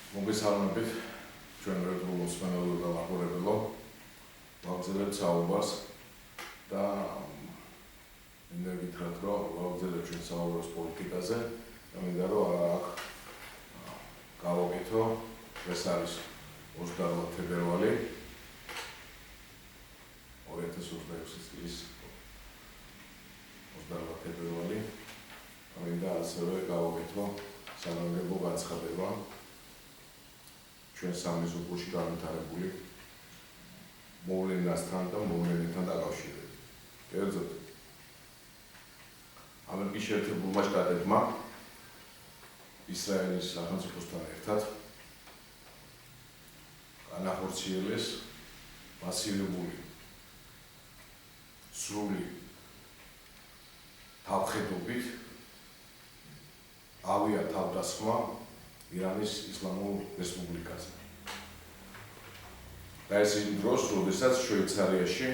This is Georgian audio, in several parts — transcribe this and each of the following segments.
მოგესალმებით ჩვენ ერთგულ მსმენელო და ლაპორებელო ვაგრძელებთ საუბარს და მინდა გითხრათ რომ ვაგრძელებთ ჩვენ საუბარს პოლიტიკაზე და მინდა რომ აქ გავაკეთო ეს არის 28 ფებრვარი 2026 წლის 28 ფებრვარი მინდა ასევე გავაკეთო საგანგებო განცხადება ჩვენ სამეზობლოში განვითარებული მოვლენასთან და მოვლენებთან დაკავშირებით. კერძოდ, ამერიკის შეერთებულმა შტატებმა ისრაელის სახელმწიფოსთან ერთად განახორციელეს მასირებული სრული თავხედობით ავია თავდასხმა ირანის ისლამურ რესპუბლიკაზე. და ეს იმ დროს, როდესაც შვეიცარიაში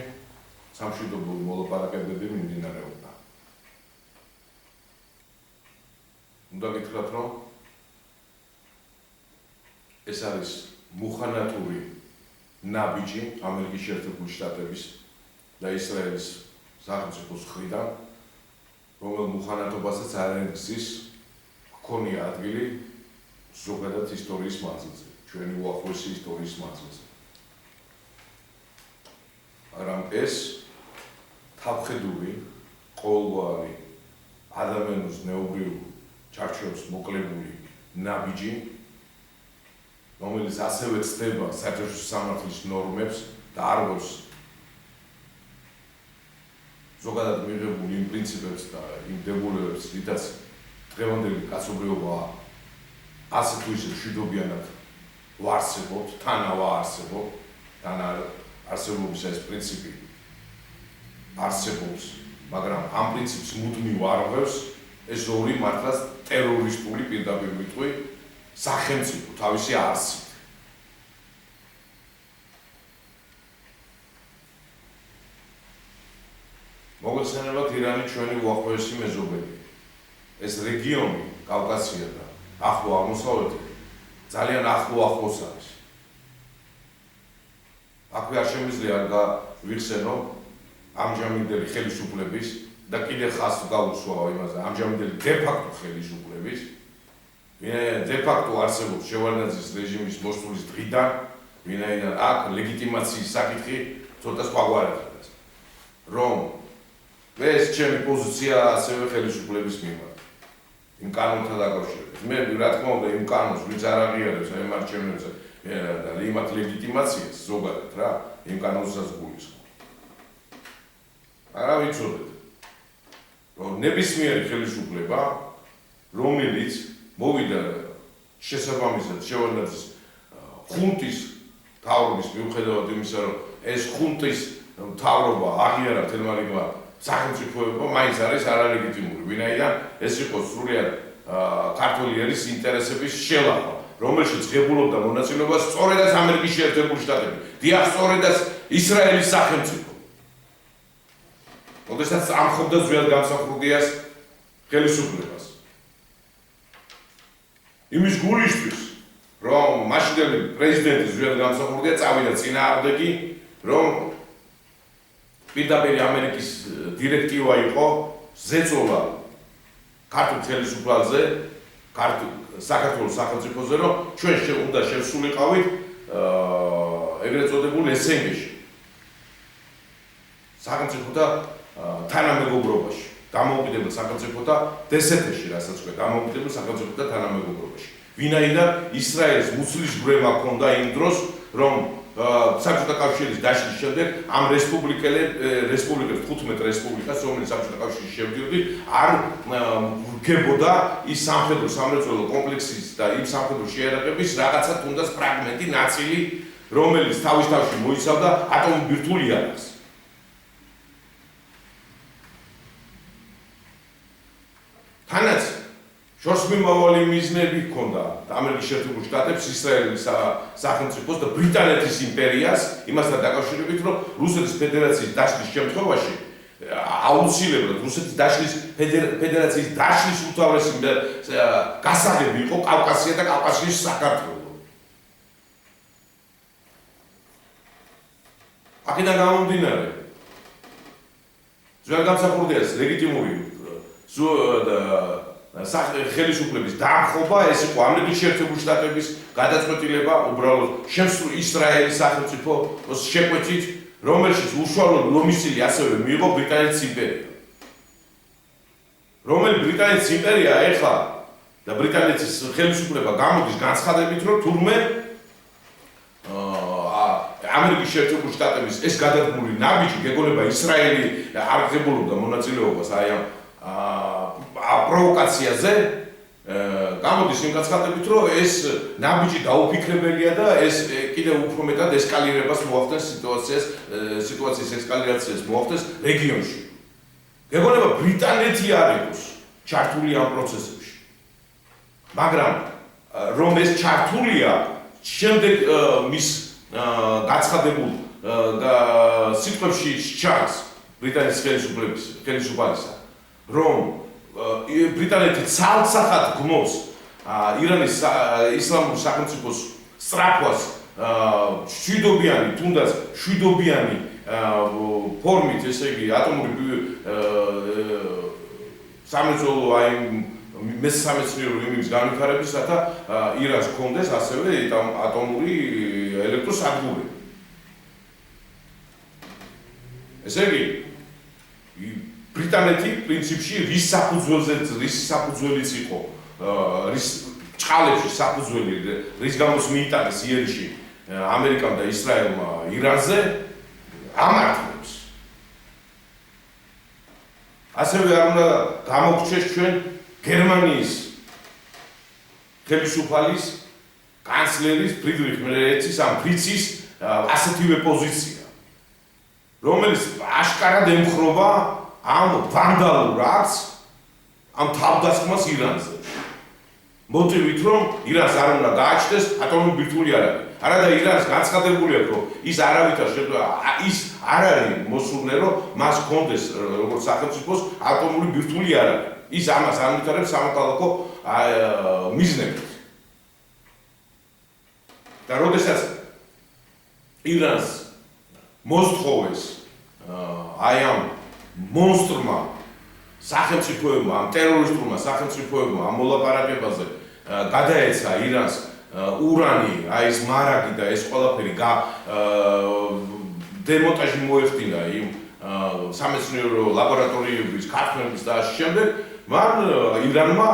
სამშვიდობო მოლაპარაკებები მიმდინარეობდა. უნდა გითხრათ, რომ ეს არის მუხანათური ნაბიჯი ამერიკის შეერთებული შტატების და ისრაელის სახელმწიფოს მხრიდან, რომელ მუხანათობასაც არ ემგზის ჰქონია ადგილი ზოგადად ისტორიის მანძილზე, ჩვენი უახლოესი ისტორიის მანძილზე. მაგრამ ეს თავხედული, ყოველგვარი ადამიანის ზნეობრივ ჩარჩოებს მოკლებული ნაბიჯი, რომელიც ასევე ცდება საერთაშორისო სამართლის ნორმებს და არგოს ზოგადად მიღებულ იმ პრინციპებს და იმ დებულებებს, რითაც დღევანდელი კაცობრიობა ასე თუ ისე მშვიდობიანად ვარსებობთ, თანავარსებობთ, არსებობის ეს პრინციპი არსებობს, მაგრამ ამ პრინციპს მუდმივ არღვევს ეს ორი მართლაც ტერორისტული პირდაპირ ვიტყვი სახელმწიფო თავისი არსით. მოგესალმებით ირანი ჩვენი უახლოესი მეზობელი. ეს რეგიონი კავკასია და ახლო აღმოსავლეთი ძალიან ახლოს არის. აქვე არ შემიძლია ვიხსენო ამჟამინდელი ხელისუფლების და კიდე ხას გავუსვა იმაზე ამჟამინდელი დე-ფაქტო ხელისუფლების დე-ფაქტო არსებობს შევარდნაძის რეჟიმის მოსვლის დღიდან, ვინაიდან აქ ლეგიტიმაციის საკითხი ცოტა სხვაგვარად რომ ეს ჩემი პოზიცია ასევე ხელისუფლების მიმართ. იმ კანონთან დაკავშირებით. მე რა თქმა უნდა იმ კანონს ვინც არ აღიარებს ამ არჩევნებზე და იმათ ლეგიტიმაციას ზოგადად რა იმ კანონსაც გულისხმობ. არა ვიცოდეთ რომ ნებისმიერი ხელისუფლება რომელიც მოვიდა შესაბამისად შევარდნაძის ხუნტის მთავრობის მიუხედავად იმისა რომ ეს ხუნტის მთავრობა აღიარა თელმა რიგმა სახელმწიფოებმა მაინც არის არალეგიტიმური, ვინაიდან ეს იყო სრულიად ქართული ერის ინტერესების შელახვა, რომელშიც ღებულობდა მონაწილეობას სწორედაც ამერიკის შეერთებული შტატები, დიახ, სწორედაც ისრაელის სახელმწიფო. როდესაც ამხობდა ზვიად გამსახურდიას ხელისუფლებას. იმის გულისთვის, რომ მაშინდელი პრეზიდენტი ზვიად გამსახურდია წავიდა წინააღმდეგი, რომ პირდაპირ ამერიკის დირექტივა იყო ზეწოლა ქართულ ხელისუფლებაზე, საქართველოს სახელმწიფოზე, რომ ჩვენ უნდა შევსულიყავით ეგრეთ წოდებულ SNG-ში. სახელმწიფოთა თანამეგობრობაში, დამოუკიდებელ სახელმწიფოთა DST-ში, რასაც ქვია, დამოუკიდებელ სახელმწიფოთა თანამეგობრობაში. ვინაიდან ისრაელს მუცლისგვრევა ჰქონდა იმ დროს, რომ საბჭოთა კავშირის დაშლის შემდეგ ამ რესპუბლიკებს 15 რესპუბლიკას, რომელიც საბჭოთა კავშირში შევდიოდნენ, არ გებოდა ის სამხედრო სამრეწველო კომპლექსის და იმ სამხედრო შეიარაღების რაღაცა თუნდაც ფრაგმენტი, ნაწილი, რომელიც თავის თავში მოიცავდა ატომურ ბირთვულ იარაღს. თანაც შორსმიმავალი მიზნები ჰქონდა ამერიკის შეერთებულ შტატებს, ისრაელის სახელმწიფოს და ბრიტანეთის იმპერიას იმასთან დაკავშირებით, რომ რუსეთის ფედერაციის დაშლის შემთხვევაში აუცილებლად რუსეთის ფედერაციის დაშლის უმთავრესი გასაღები იყო კავკასია და კავკასიის საქართველო. აქედან გამომდინარე ძველ გამსახურდიას ლეგიტიმური ხელისუფლების დამხობა ეს იყო ამერიკის შეერთებული შტატების გადაწყვეტილება უბრალოდ ისრაელის სახელმწიფოს შეკვეთით რომელშიც უშუალოდ ლომისილი ასევე მიიღო ბრიტანეთის იმპერია რომელი ბრიტანეთის იმპერია ეხლა და ბრიტანეთის ხელისუფლება გამოდის განცხადებით რომ თურმე ამერიკის შეერთებული შტატების ეს გადადგმული ნაბიჯი გეგონება ისრაელი არ ღებულობდა მონაწილეობას აი ამ პროვოკაციაზე გამოდის იმ განცხადებით რომ ეს ნაბიჯი დაუფიქრებელია და ეს კიდევ უფრო მეტად ესკალირებას მოახდენს სიტუაციის ესკალირაციას მოახდენს რეგიონში გეგონება ბრიტანეთი არ იყოს ჩართული ამ პროცესებში მაგრამ რომ ეს ჩართულია შემდეგ მის გაცხადებულ სიტყვებში ჩანს ბრიტანეთის ხელისუფლებისა რომ ბრიტანეთი ცალსახად გმობს ირანის ისლამური სახელმწიფოს სწრაფვას შვიდობიანი თუნდაც შვიდობიანი ფორმით ესე იგი ატომური სამეცნიერო აი მესამეცნიერო იმის განვითარებისათა ირანს ჰქონდეს ასევე ატომური ელექტროსადგური. ესე იგი ბრიტანეთი პრინციპში რის საფუძველიც იყო რის ჭყალებში საფუძველი რის გამოც მიიტანეს იერიში ამერიკამ და ისრაელმა ირანზე ამართლებს. ასევე არ უნდა გამოგჩეს ჩვენ გერმანიის ხელისუფალის კანცლერის ფრიდრიხ მერცის ამ ფრიცის ასეთივე პოზიცია რომელიც აშკარად ემხრობა ამ ვანდალურ აქტს ამ თავდასხმას ირანზე მოტივით რომ ირანს არ უნდა გააჩნდეს ატომური ბირთვული იარაღი არადა ირანს განცხადებული აქვს რომ ის არავითარ ის არ არის მოსურნე რომ მას ჰქონდეს როგორც სახელმწიფოს ატომური ბირთვული იარაღი ის ამას ამვითარებს სამოქალაქო მიზნებით და როდესაც ირანს მოსთხოვეს აი ამ მონსტრმა სახელმწიფოებმა ამ ტერორისტულმა სახელმწიფოებმა ამ მოლაპარაკებაზე გადაეცა ირანს ურანი აი ეს მარაგი და ეს ყველაფერი დემონტაჟი მოეხდინა იმ სამეცნიერო ლაბორატორიების ქარხნების და ამ შემდეგ მან ირანმა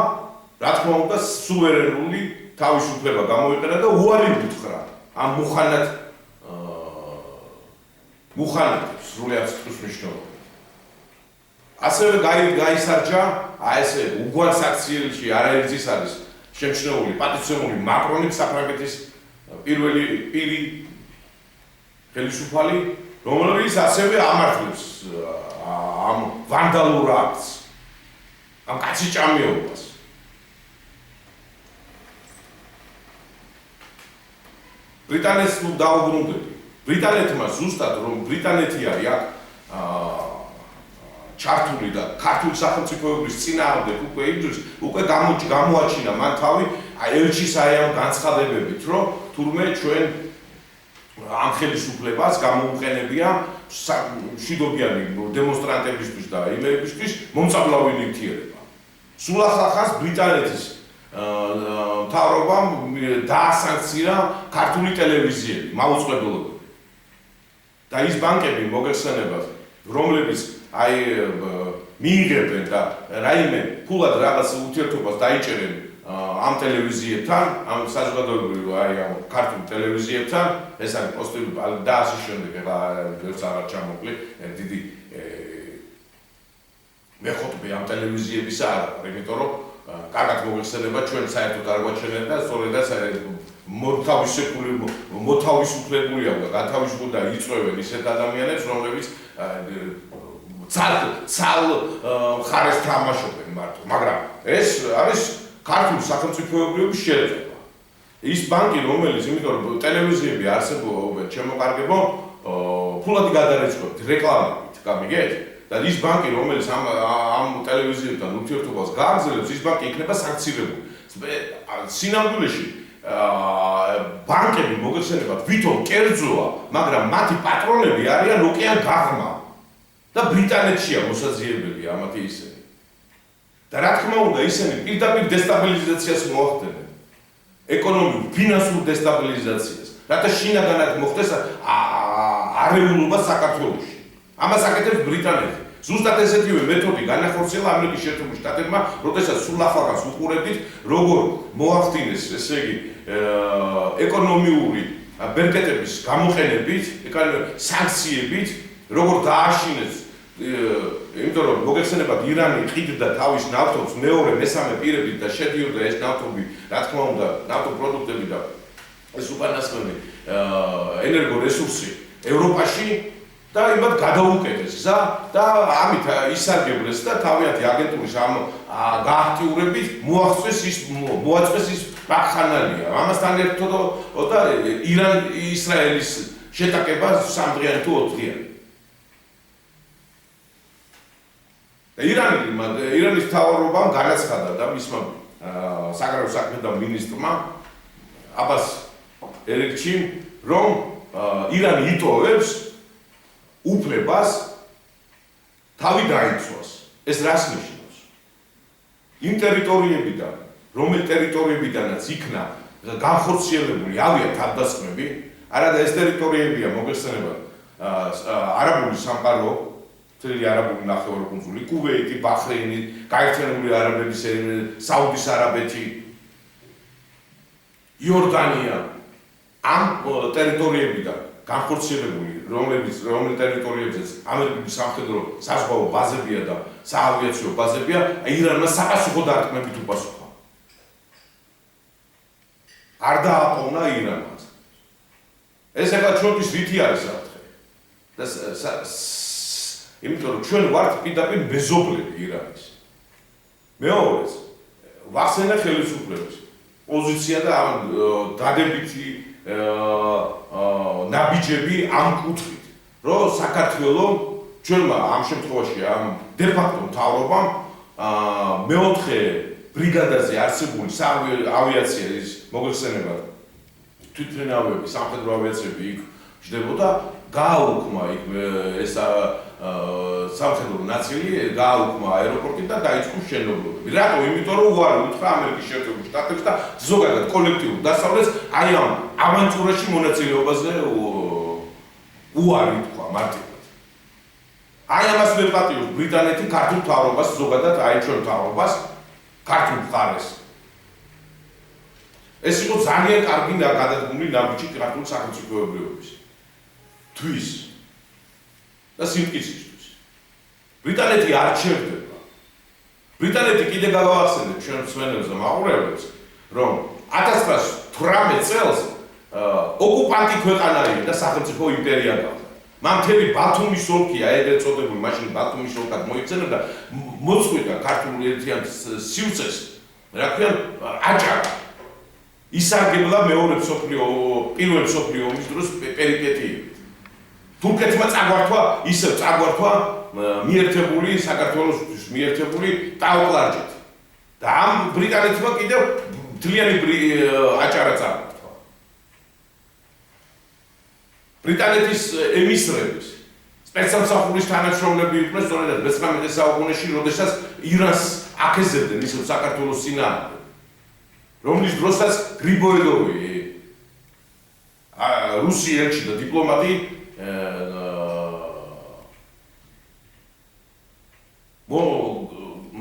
რა თქმა უნდა სუვერენული თავისუფლება გამოიყენა და უარი უთხრა ამ მუხანათებს სრულიად სიტყვის მნიშვნელობით. ასევე გაისარჯა აი ესე უგვარ საქციელში არაერთის არის შემჩნეული პატიციონული მაკრონი საფრანგეთის პირველი პირი ხელისუფალი რომელიც ასევე ამართლებს ამ ვანდალურ აქტს ამ კაციჭამეობას ბრიტანეთს თუ დაუბრუნდები ბრიტანეთმა ზუსტად რომ ბრიტანეთი არის აქ ჩართული და ქართული სახელმწიფოების წინააღმდეგ უკვე გამოაჩინა მან თავი ელჩის აი ამ განცხადებებით რომ თურმე ჩვენ ამ ხელისუფლებას გამოუყენებია მშვიდობიანი დემონსტრანტებისთვის და იმებისთვის მომწაბლავი ნივთიერება. სულ ახალ ბრიტანეთის მთავრობამ დაასანქცია ქართული ტელევიზიები, მაუწყებლობები. და ის ბანკები მოგეხსენებათ, რომლებიც აი მიიღებენ და რაიმე ფულად რაღაც ურთიერთობას დაიჭერენ ამ ტელევიზიებთან, ამ საზოგადოებრივ აი ამ ქართულ ტელევიზიებთან, ეს არის პოსტები და ასე შემდეგ, ეხლა ვერც აღარ ჩამოკლი, დიდი მეხუთბე ამ ტელევიზიებისა არ არის, იმიტომ რომ კარგად მოგეხსენება ჩვენ საერთოდ არ გვაჩვენებთ და სწორედაც მოთავისუფლებული აქვს და გათავისუფლდა იწვევენ ისეთ ადამიანებს, რომლებიც ცალ მხარეს თამაშობენ მარტო, მაგრამ ეს არის ქართული სახელმწიფოებრიობის შეერთება. ის ბანკი, რომელიც იმიტომ რომ ტელევიზიები არსებობენ შემოკარგებო, ფულად გადარეცხებთ რეკლამებით, გამიგეთ? და ის ბანკი, რომელიც ამ ტელევიზიებთან ურთიერთობას გააგრძელებს, ის ბანკი იქნება სანქცირებული. სინამდვილეში ბანკები მოგეხსენებათ ვითომ კერძოა, მაგრამ მათი პატრონები არიან ოკეან გაღმა და ბრიტანეთშია მოსაძიებელი ამათი ისინი. და რა თქმა უნდა ისინი პირდაპირ დესტაბილიზაციას მოახდენენ. ეკონომიკურ, ფინანსურ დესტაბილიზაციას. რათა შინაგანად მოხდეს არეულობა საქართველოში. ამას აკეთებს ბრიტანეთი. ზუსტად ესეთივე მეთოდი განახორციელა ამერიკის შეერთებულ შტატებმა, როდესაც სულ ახალგაზრდას უყურებდით, როგორ მოახდინეს, ესე იგი, ეკონომიური ბერკეტების გამოყენებით, სანქციებით, როგორ დააშინეს, იმიტომ რომ მოგეხსენებათ ირანი ყიდდა თავის ნავთობს მეორე, მესამე პირებით და შედიოდა ეს ნავთობი, რა თქმა უნდა, ნავთობპროდუქტები და ეს უკანასკნელი ენერგორესურსი ევროპაში და იმათ გადაუკეთეს გზა და ამით ისარგებლეს და თავიანთი აგენტურის ამ გააქტიურებით მოაწყვეს ის ბახანალია. ამასთან ერთად და ირან-ისრაელის შეტაკება 3 დღიანი თუ 4 დღიანი. ირანის მთავრობამ განაცხადა და მისმა საგარეო საქმეთა მინისტრმა აბას ერიქჩიმ, რომ ირანი იტოვებს უფლებას თავი დაიცვას. ეს რას ნიშნავს? იმ რომელ ტერიტორიებიდანაც იქნა განხორციელებული ავიათავდასხმები, არადა ეს ტერიტორიებია მოგეხსენებათ არაბული სამყარო, მთელი არაბული ნახევარკუნძული, კუვეიტი, ბაჰრეინი, გაერთიანებული არაბების ემირატები, საუდის არაბეთი, იორდანია, ამ ტერიტორიებიდან განხორციელებული, რომელ ტერიტორიებზეც ამერიკის სამხედრო საზღვაო ბაზებია და საავიაციო ბაზებია, ირანმა საპასუხო დარტყმებით უპასუხა. არ დააპოვნა ირანს. ეს ახლა ჩვენთვის ვითი არის საფრთხე. და იმიტომ რომ ჩვენ ვართ პირდაპირ მეზობლები ირანის. მეორეც, ვახსენე ხელისუფლების პოზიცია და დადებითი ნაბიჯები ამ კუთხით, რომ საქართველოს ჩვენმა ამ შემთხვევაში ამ დე-ფაქტო მთავრობამ მეოთხე ბრიგადაზე არსებული ავიაციის მოგეხსენებათ თვითმფრინავები, სამხედრო ავიაციები იქ ჯდებოდა, გააუქმა იქ ეს სამხედრო ნაწილი, გააუქმა აეროპორტი და დაიწყო მშენებლობები. რატო? იმიტომ რომ უარი უთხრა ამერიკის შეერთებულ შტატებს და ზოგადად კოლექტიურ დასავლეთს აი ამ ავანტურაში მონაწილეობაზე უარი თქვა მარტივად. აი ამას ვეპატიოს ბრიტანეთი ქართულ მთავრობას, ზოგადად აი ჩვენ მთავრობას, ქართულ მხარეს. ეს იყო ძალიან კარგი გადადგმული ნაბიჯი ქართულ სახელმწიფოებრიობის. თვის და სიმტკიცისთვის. ბრიტანეთი არ ჩერდება. ბრიტანეთი კიდე გავახსენებ ჩვენ მსმენელებს და მაყურებლებს, რომ 1918 წელს ოკუპანტი ქვეყანა იყო და სახელმწიფო იმპერია გახდა. მან მთელი ბათუმის ოლქია, ეგრეთ წოდებული, მაშინ ბათუმის ოლქად მოიქცევა და მოწყვიტა ქართული ერთიან სივრცეს, რა ქვია, აჭარა. ისარგებლა პირველ მსოფლიო ომის დროს პერიპეტიებით. თურქეთმა წაგვართვა მიერთებული საქართველოსთვის მიერთებული ტაოკლარჯეთი. და ამ ბრიტანეთმა კიდევ მთლიანი აჭარა წაგვართვა. ბრიტანეთის ემისრების სპეცსამსახურის თანამშრომლები იყვნენ სწორედ 19 საუკუნეში, როდესაც ირანს აკეზებდნენ ისევ საქართველოს წინააღმდეგ. რომლის დროსაც გრიბოედოვი რუსი ელჩი და დიპლომატი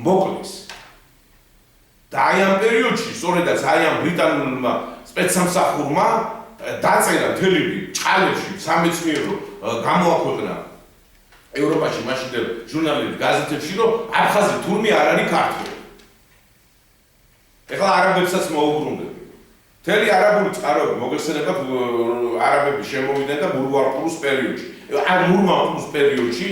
მოკლეს. და აი ამ პერიოდში, სწორედაც აი ამ ბრიტანულმა სპეცსამსახურმა დაწერა მთელი ჭალებში სამეცნიერო გამოაქვეყნა ევროპაში მაშინდელ ჟურნალებში, გაზეთებში, რომ აფხაზი თურმე არ არის ქართველი. ეხლა არაბებსაც მოუბრუნდები. მთელი არაბული წყაროები მოგეხსენებათ არაბები შემოვიდნენ და მურვარყურუს პერიოდში. ამ მურვარყურუს პერიოდში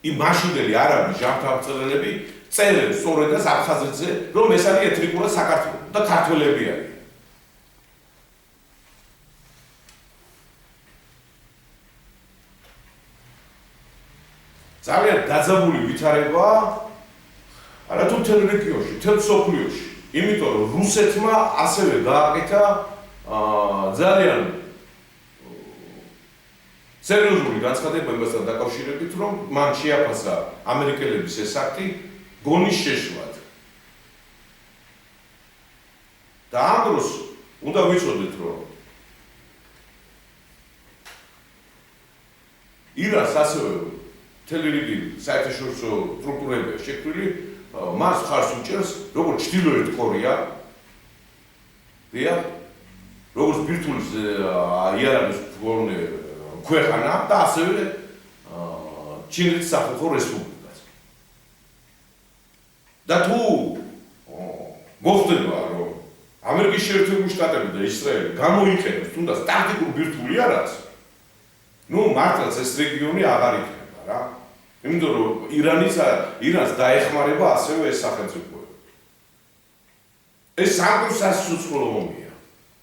იმ მაშინდელი არაბი ჟამთამწერლები წერენ სწორედაც აფხაზეთზე, რომ ეს არის ეთნიკურად საქართველო და ქართველები არიან. ძალიან დაძაბული ვითარებაა არა თუ მთელ რეგიონში, მთელ მსოფლიოში. იმიტომ რომ რუსეთმა ასევე გააკეთა ძალიან სერიოზული განცხადება იმასთან დაკავშირებით, რომ მან შეაფასა ამერიკელების ეს აქტი გონის შეშლად. და ამ დროს უნდა ვიცოდეთ, რომ ირანს ასევე მთელი რიგი საერთაშორისო სტრუქტურებია შექმნილი, მას ხარს უჭერს როგორც ჩრდილოეთ კორეა, როგორც ბირთვულის იარაღის ქვეყანა და ასევე ჩინეთის სახალხო რესპუბლიკას. და თუ მოხდება, რომ ამერიკის შეერთებული შტატები და ისრაელი გამოიყენებს თუნდაც ტაქტიკურ ბირთვულ იარაღს, მართლაც ეს რეგიონი აღარ იქნება რა. იმიტომ რომ ირანს დაეხმარება ასევე ეს სახელმწიფოები. ეს სამყაროს სასიცოცხლო ომია.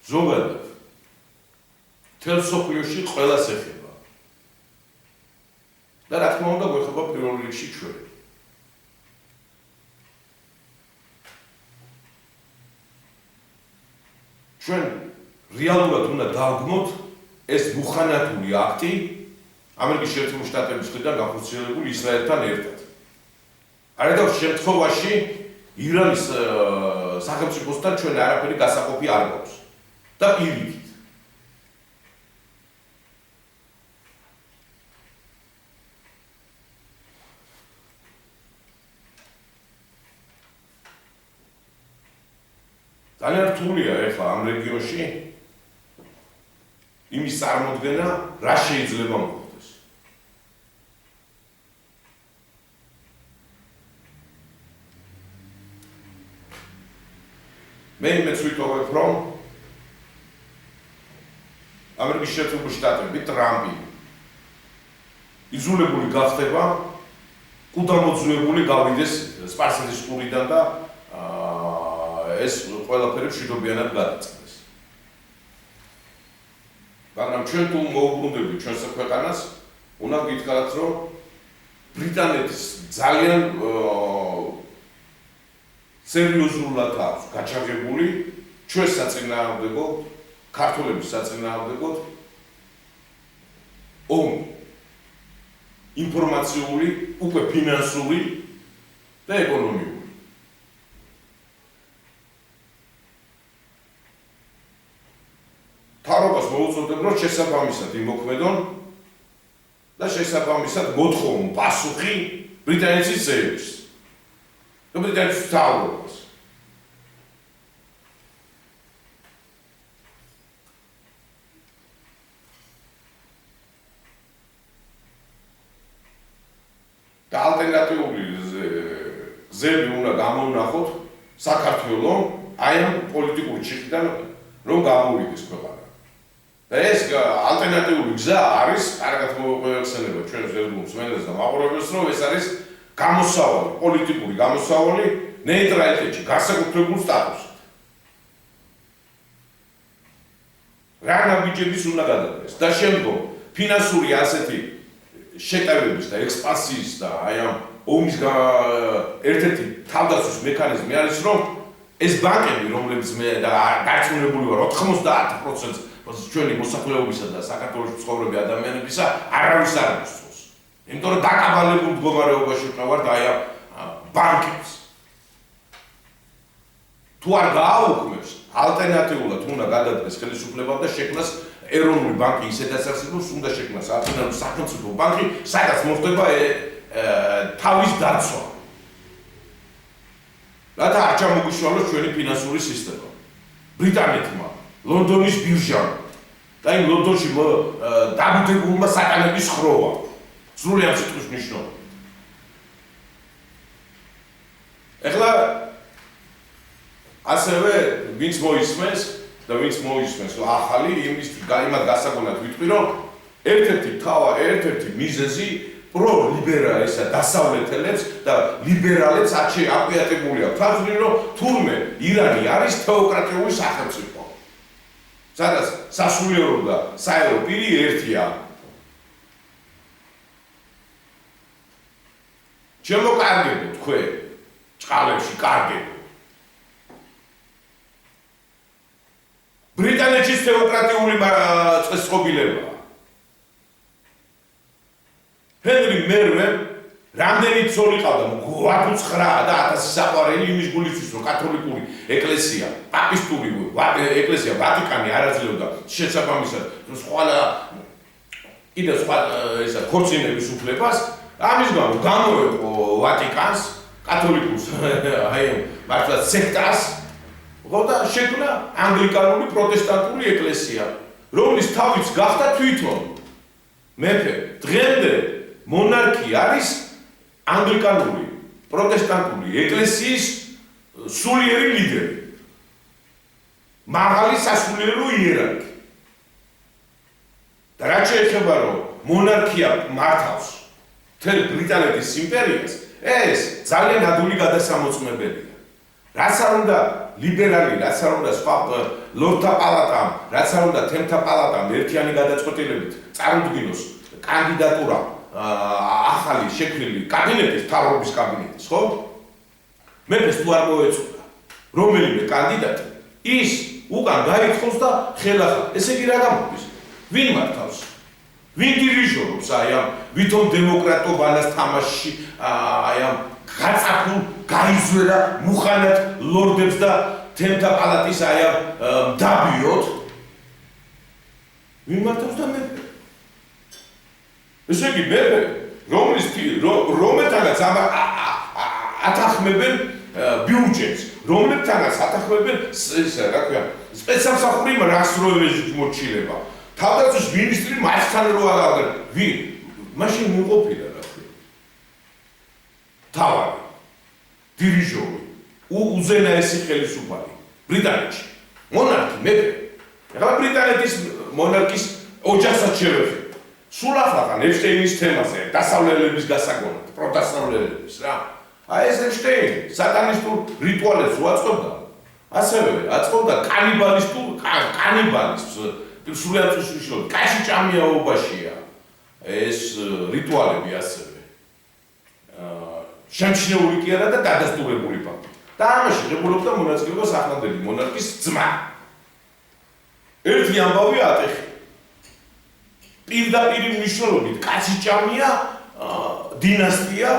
ზოგადად მთელ მსოფლიოში ყველას ეხება. და რა თქმა უნდა გვეხება პირველ რიგში ჩვენ. ჩვენ რეალურად უნდა დავგმოთ ეს მუხანათური აქტი ამერიკის შეერთებული შტატების მხრიდან განხორციელებული ისრაელთან ერთად. არადა შემთხვევაში ირანის სახელმწიფოსთან ჩვენ არაფერი გასაყოფი არ გვაქვს და პირიქით. ძალიან რთულია ეხლა ამ რეგიონში იმის წარმოდგენა, რა შეიძლება მოხდეს. მე ვიტყოდ, რომ ამერიკის შეერთებული შტატები, ტრამპი იზოლებული გახდება, კუდამოძუებული გავიდეს სპარსეთის ყურიდან და ეს ყველაფერი მშვიდობიანად გადაწყდეს. მაგრამ ჩვენ თუ მოუბრუნდებით ჩვენს ქვეყანას, უნდა გითხრათ, რომ ბრიტანეთის ძალიან სერიოზულად აქვს გაჩაღებული ჩვენ საწინააღმდეგო, ქართველების საწინააღმდეგო ომი. ინფორმაციული, უკვე ფინანსური და ეკონომიკური. თარობას მოუწოდებ, რომ შესაბამისად იმოქმედონ და შესაბამისად მოთხოვონ პასუხი ბრიტანეთის წევრებს და ბრიტანეთის მთავრობას. და ალტერნატიული გზები უნდა გამოვნახოთ საქართველოს აი ამ პოლიტიკური ჩიხიდან რომ გამოვიდეს ქვეყანა. და ეს ალტერნატიული გზა არის, კარგად მოგვეხსენება ჩვენ ზედმოწმენდეს და მაყურებელს, რომ ეს არის გამოსავალი, პოლიტიკური გამოსავალი ნეიტრალიტეტში, განსაკუთრებულ სტატუსით. რა ნაბიჯების უნდა გადადგეს და შემდგომ ფინანსური ასეთი შეტევების და ექსპანსიის და აი ამ ომის ერთ-ერთი თავდაცვის მექანიზმი არის, რომ ეს ბანკები, რომლებიც მე დარწმუნებული ვარ 90% ჩვენი მოსახლეობისა და საქართველოს მცხოვრები ადამიანებისა არავის არ მოსწონს. იმიტომ რომ დაკაბალებულ მდგომარეობაში ვყავართ აი ამ ბანკებს. თუ არ გააუქმებს, ალტერნატიულად უნდა გადადგეს ხელისუფლებამ და შექმნას ეროვნული ბანკი ისედაც არსებობს, უნდა შექმნას ალტერნატიული სახელმწიფო ბანკი, სადაც მოხდება თავის დაცვა. რათა არ ჩამოგვიშვალოს ჩვენი ფინანსური სისტემა. ბრიტანეთმა, ლონდონის ბირჟამ და იმ ლონდონში დაბუდებულმა საკანების ხროვა. სრული ამ სიტყვის მნიშვნელობით. ეხლა ასევე ვინც მოისმენს და ვინც მოისმენს ახალი იმად გასაგონად ვიტყვი, რომ ერთ-ერთი მიზეზი პროლიბერალისა დასავლეთელებს და ლიბერალებს აკვიატებული აქვს. თავზრი რომ თურმე ირანი არის თეოკრატიული სახელმწიფო. სადაც სასულიერო და საერო პირი ერთია. ჩემო კარგებო თქვენ, ჭყალებში კარგებო. ბრიტანეთის თეოკრატიული წესწყობილებაა. ჰენრი მერვემ რამდენი ცოლი ყავდა, 89 და 1000 საყვარელი იმის გულისთვის, რომ კათოლიკური ეკლესია, პაპისტური ეკლესია, ვატიკანი არ აძლევდა შესაბამისად სხვა ქორწინების უფლებას, ამის გამო გამოეყო ვატიკანს, კათოლიკურს, მართლაც სექტას, და შექმნა ანგლიკანური პროტესტანტული ეკლესია, რომლის თავიც გახდა თვითონ მეფე. დღემდე მონარქი არის ანგლიკანური პროტესტანტული ეკლესიის სულიერი ლიდერი, მაღალი სასულიერო იერარქი. და რაც შეეხება, რომ მონარქია მართავს მთელ ბრიტანეთის იმპერიას, ეს ძალიან ადვილი გადასამოწმებელია. რაც არ უნდა ლიბერალი, რაც არ უნდა სხვა ლორდთა პალატამ, რაც არ უნდა თემთა პალატამ ერთიანი გადაწყვეტილებით წარმოდგინოს კანდიდატურა ახალი შექმნილი კაბინეტის, მთავრობის კაბინეტის, ხო? მეფეს თუ არ მოეწოდა რომელიმე კანდიდატი, ის უკან გაიწყოს და ხელახლა. ესე იგი რა გამოდის? ვინ მართავს? ვინ დირიჟორობს აი ამ ვითომ დემოკრატობანას თამაშში, აი ამ გაწაფულ გაიზვერა მუხანად ლორდებს და თემთა პალატის აი ამ დაბიოთ? ვინ მართავს და მეფე? ესე იგი მეფე, რომელთანაც ათანხმებენ ბიუჯეტს, რომლებთანაც ათანხმებენ რა ქვია, სპეცსამსახური რასროების მოჩილება. თავდაცვის მინისტრი მასთან რო აღარ ვინ? მაშინ მიყოფილა რა ქვია. თავარი, დირიჟორი, უზენაესი ხელისუფალი ბრიტანეთში. მონარქი, მეფე. ეხლა ბრიტანეთის მონარქის ოჯახსაც შევეხებ. სულ ახლა ეინშტეინის თემაზე, დასავლელების გასაგონად, პროდასავლელების რა. აი ეს ეინშტეინი სატანისტურ რიტუალებს უაწყობდა. ასევე აწყობდა კანიბალიზმს, სრულიად უშიშროდ, კაში ჭამიაობაშია ეს რიტუალები ასევე. შემჩნეული კი არა და დადასტურებული ფაქტი. და ამაში ღებულობდა მონაწილეობას ახლანდელი მონარქის ძმა. ერთი ამბავი ატეხი. პირდაპირ მნიშვნელობით კაციჭამია დინასტია,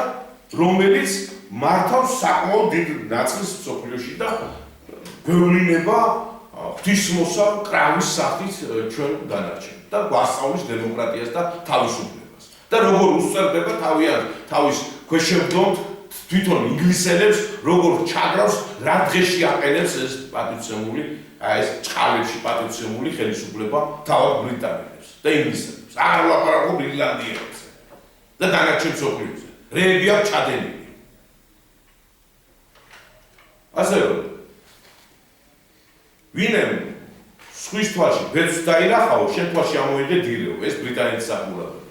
რომელიც მართავს საკმაოდ დიდ ნაწილს მსოფლიოში და გვევლინება ღვთისმოსავ კრავის სახით ჩვენ დანარჩენ და გვასწავლის დემოკრატიას და თავისუფლებას. და როგორ უსწრდება თავის ქვეშევრდომთ თვითონ ინგლისელებს, როგორ ჩაგრავს, რა დღეში აყენებს ეს პატივცემული, ეს წყალებში პატივცემული ხელისუფლება თავად ბრიტანელებს და ინგლისელებს. არ ვლაპარაკობ ირლანდიელებზე და დანარჩენ მსოფლიოზე. რეები აქვს ჩადენილი. ასე რომ ვინემ სხვის თვალში ბედს დაინახაო, შენ თვალში ამოიღე დირეო, ეს ბრიტანეთის საყურადღებო.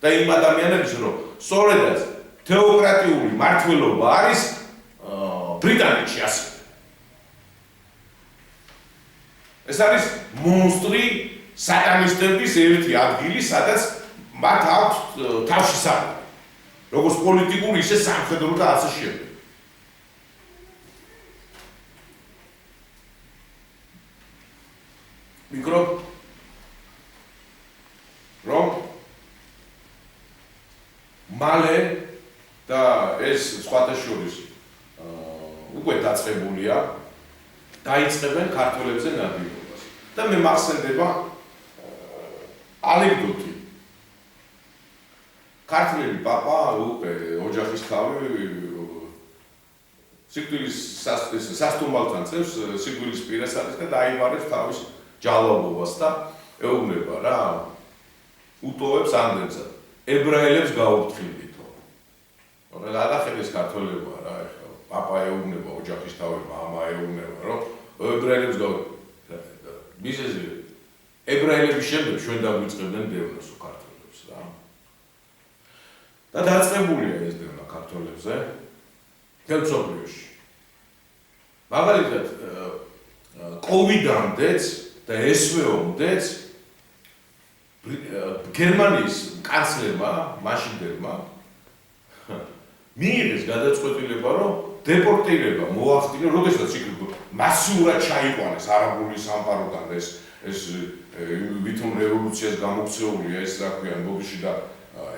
და იმ ადამიანების რომ სწორედაც თეოკრატიული მართლობა არის ბრიტანეთში ასე. ეს არის მონსტრი სატანისტების ერთი ადგილი, სადაც მათ აქვს თავში საყრდენი. როგორც პოლიტიკური, ისე სამხედრო და ასე შემდეგ. მიკროფ რომ მალე და ეს სხვათა შორის უკვე დაწყებულია, დაიწყებენ ქართველებზე ნადირობას. და მე მახსენდება ანეკდოტი. ქართველი პაპა უკვე ოჯახის თავი სიკვდილის სასტუმროებთან წევს, სიკვდილის პირას არის და დაიბარებს თავის ჯალალობას და ეუბნება რა, უტოვებს ამდენსაც, ებრაელებს გაუფრთხილდითო. გადახედეს ქართველებმა რა, ეხლა პაპა ეუბნება ოჯახის თავი, მამა ეუბნება, რომ ებრაელებს მიზეზი ებრაელების შემდეგ ჩვენ დაგვიწყებდნენ დევნას ქართველებს რა. და დაწყებულია ეს დევნა ქართველებზე მთელ მსოფლიოში. მაგალითად კოვიდამდეც და SVO-მდეც გერმანიის კანცლერმა, მაშინდელმა მიიღეს გადაწყვეტილება, რომ დეპორტირება მოახდინა, როდესაც იქ მასიურად ჩაიყვანეს არაბული სამყაროდან ეს ვითომ რევოლუციას გამოქცეულია ეს რა ქვია ბოდიში და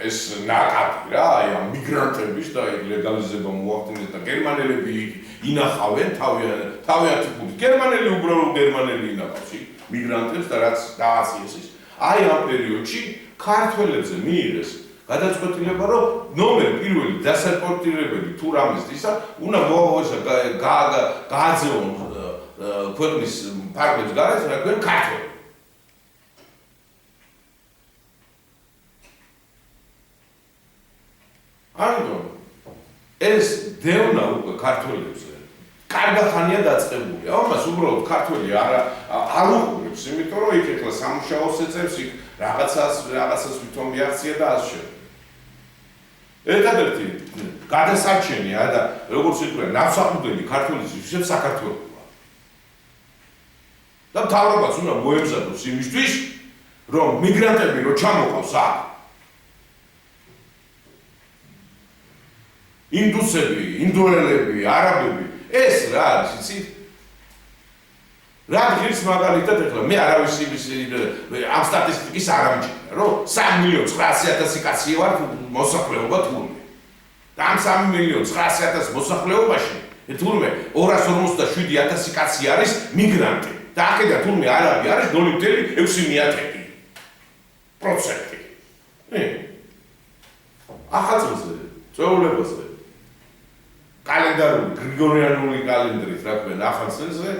ეს ნაკადი რა აი ამ მიგრანტების და ლეგალიზება მოახდინეს და გერმანელები ინახავენ თავიანთ ფულით. გერმანელი უბრალოდ გერმანელი ინახავს მიგრანტებს და რაც დააციეს ის. აი ამ პერიოდში ქართველებზე მიიღეს გადაწყვეტილება, რომ ნომერ პირველი დასაპორტირებელი თუ რამეს ისა, უნდა მოაღვესა გააძევონ ქვეყნის ფარგლებს გარეთ, რა ქვია ქართველი. ამიტომ ეს დევნა უკვე ქართველებზე კარგა ხანია დაწყებული. ამას უბრალოდ ქართველი არ უყურებს, იმიტომ რომ იქ ეხლა სამუშაოს ეწევს, იქ რაღაცას ვითომ მიაღწია და ასე შემდეგ. ერთადერთი გადასარჩენია და როგორც იყვნენ ნავსაყუდელი ქართველის ისე საქართველოა. და მთავრობაც უნდა მოემზადოს იმისთვის, რომ მიგრანტები რო ჩამოყავს აქ ინდუსები, ინდოელები, არაბები, ეს რა არის, იცით? რა გიქს მაგალითად ეხლა მე არავის იმის ამ სტატისტიკის არ ამჯერა, რომ 3.900.000 კაცი ვარ მოსახლეობა თურმე. და ამ 3.900.000 მოსახლეობაში თურმე 257.000 კაცი არის მიგრანტი. და აქედა თურმე არაბი არის 0.6%. ახალწელზე, წვეულებაზე კალენდარული, გრიგორიანული კალენდრით რა ქვია ახალწელზე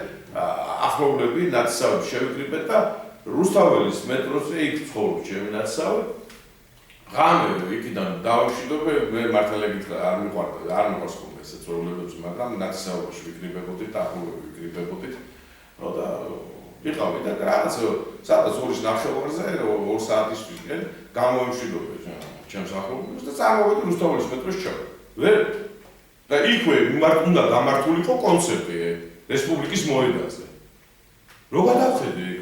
ახლობლები ნათესავები შევიკრიბეთ და რუსთაველის მეტროზე იქ ცხოვრობ ჩემი ნათესავი. ღამე იქიდან დავშვიდობე, მე მართლა გითხრა არ მიყვარს ხოლმე ეს ცხოვრებებს, მაგრამ ნათესავებში ვიკრიბებოდით და ახლობლები ვიკრიბებოდით. და ვიყავი და რაღაც სადაც 2:09-ზე 2 საათისვისკენ გამოვიმშვიდობე ჩემს ახლობლებს და წარმოვედი რუსთაველის მეტროში ჩავედი. და იქვე უნდა გამართულიყო კონცერტი რესპუბლიკის მოედანზე. რო გადავხედე იქ.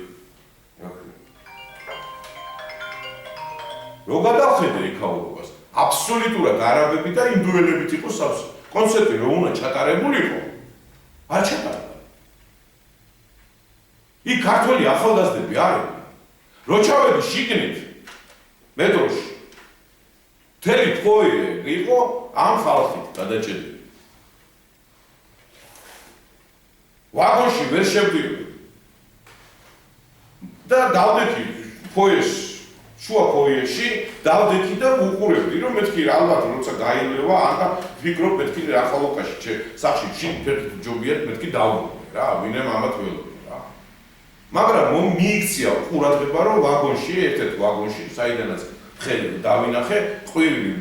რო გადავხედე იქაურობას, აბსოლუტურად არაბები და ინდოელებით იყო სავსე. კონცერტი რო უნდა ჩატარებულიყო, არ ჩატარდა. იქ ქართველი ახალგაზრდები არიან. რო ჩავედი შიგნით მეტროში. მთელი ფოიე იყო ამ ხალხით გადაჭედილი. ვაგონში ვერ შევდივდი. და დავდექი ფოიეში, შუა ფოიეში, დავდექი და ვუყურებდი, რომ მეთქი ალბათ როცა გაილევა, ანდა ვფიქრობ მეთქი რა ხალხაში სახში შინ ფერთ ჯობიათ მეთქი დავდექი რა, ვინემ ამათ ველოდი რა. მაგრამ მიიქცია ყურადღება, რომ ვაგონში, ერთ-ერთ ვაგონში, საიდანაც ხელი დავინახე, ყვირილი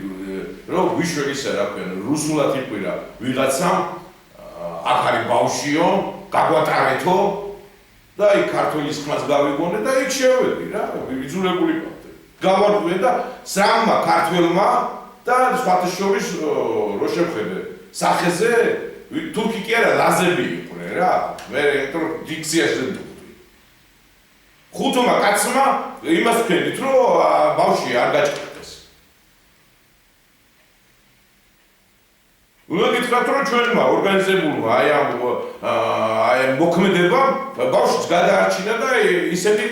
რომ ვიშველი რა ქვია, რუსულად იყვირა ვიღაცამ, აქ არის ბავშვიო, გაგვატარეთო და იქ ქართველის ხმას გავიგონე და იქ შევედი რა, ვიძულებული ვიყავდი. გავარღვიე და სამმა ქართველმა და სხვათა შორის რო შევხედე სახეზე, თურქი კი არა, ლაზები იყვნენ რა, მე იმიტომ დიქციაში ვდუხდი. ხუთმა კაცმა იმას ვქენით, რომ ბავშვი არ გაჭირდეს. უნდა გითხრათ, რომ ჩვენმა ორგანიზებულმა აი ამ მოქმედებამ ბავშვს გადაარჩინა და ისეთი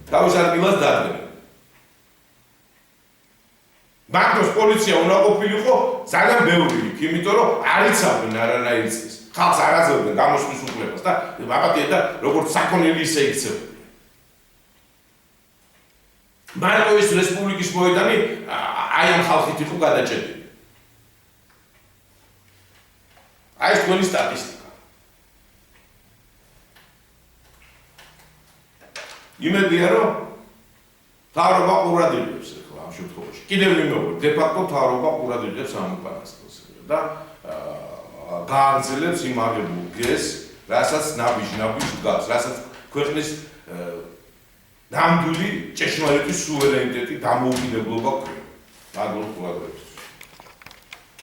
თავის ადგილას დადგა. ბანკოს პოლიცია უნდა ყოფილიყო ძალიან ბევრი იქ, იმიტომ რომ არ იცავდნენ არანაირ წეს. ხალხს არ აძლევდნენ გამოსვლის უფლებას და აბატია და როგორც საქონელი ისე იქცევა. მარკოვის რესპუბლიკის მოედანი აი ამ ხალხით იყო გადაჭედილი. აი ეს თქვენი სტატისტიკა. იმედია რომ მთავრობა ყურადღებას ეხლა ამ შემთხვევაში. კიდევ ვიმეორებ, დე-ფაქტო მთავრობა ყურადღებას ამ უკანასკნელს და გააგრძელებს იმ აღებულ გეს, რასაც ნაბიჯ დგას, რასაც ქვეყნის ნამდვილი ჭეშმარიტი სუვერენიტეტი, დამოუკიდებლობა გვქონდა. მაგალითად,